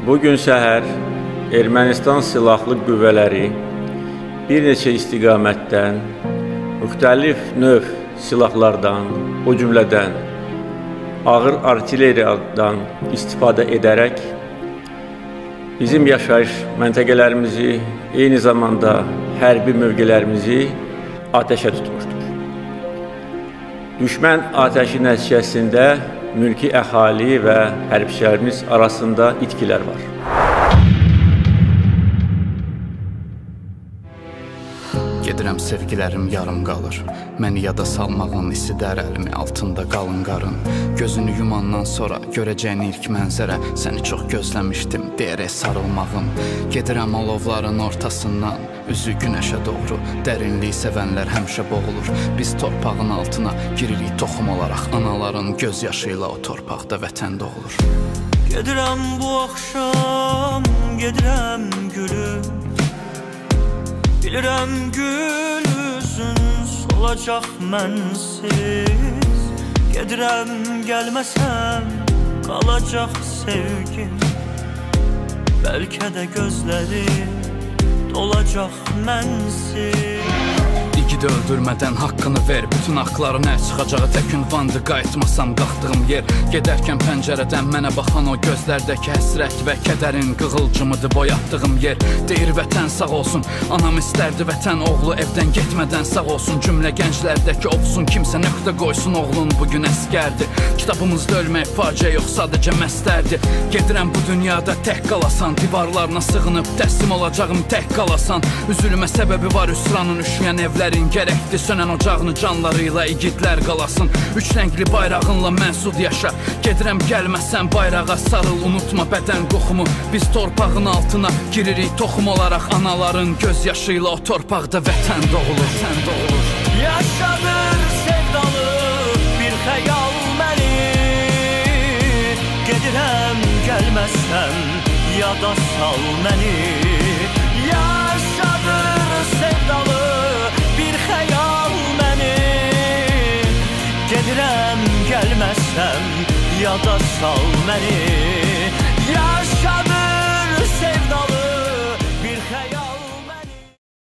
Bugün səhər Ermənistan silahlı qüvvələri bir neçə istiqamətdən, müxtəlif növ silahlardan, o cümlədən ağır artilleriyadan istifadə edərək bizim yaşayış məntəqələrimizi, eyni zamanda hərbi mövqelərimizi atəşə tutmuşdur. Düşmən atəşi nəticəsində mülki əhali və hərbçilərimiz arasında itkilər var. Gedirəm, sevgilərim yarım qalır. Məni yada salmağın isidər əlimi altında qalın qarın. Gözünü yumandan sonra görəcəyin ilk mənzərə səni çox gözləmişdim deyərək sarılmağım. Gedirəm alovların ortasından, üzü günəşə doğru. Dərinliyi sevənlər həmişə boğulur. Biz torpağın altına giririk toxum olaraq. Anaların göz yaşı ilə o torpaqda vətən doğulur. Gedirəm bu axşam, gedirəm gülüm. Bilirəm gül üzün solacaq mənsiz. Gedirəm gəlməsəm qalacaq sevgim. Bəlkə də gözlərim dolacaq mənsiz. İgidi öldürmədən haqqını ver. Bütün haqların əl çıxacağı tək ünvandı. Qayıtmasam qalxdığım yer. Gedərkən pəncərədən mənə baxan o gözlərdəki həsrət və kədərin qığılcımıdır boyatdığım yer. Deyir vətən sağ olsun. Anam istərdi vətən oğlu evdən getmədən sağ olsun. Cümlə gənclərdəki oxusun. Kimsə nöqtə qoysun, oğlun bugün əskərdi. Kitabımızda ölmək faciə yox, sadəcə məstərdi. Gedirəm bu dünyada tək qalasan. Divarlarına sığınıb təslim olacağım tək qalasan. Üzülmə səbəbi var üsranın, üşüyən evlərin. Gərəkdir sönən ocağını canlarıyla igidlər qalasın. Üç rəngli bayrağınla mənsud yaşa. Gedirəm gəlməsən bayrağa sarıl. Unutma bədən qoxumu. Biz torpağın altına giririk toxum olaraq. Anaların göz yaşı ilə o torpaqda vətən doğulur. Yaşadır sevdalı bir xəyal məni. Gedirəm gəlməsəm yada sal məni. Yaşadır sevdalı bir xəyal məni. Gedirəm gəlməsəm yada sal məni.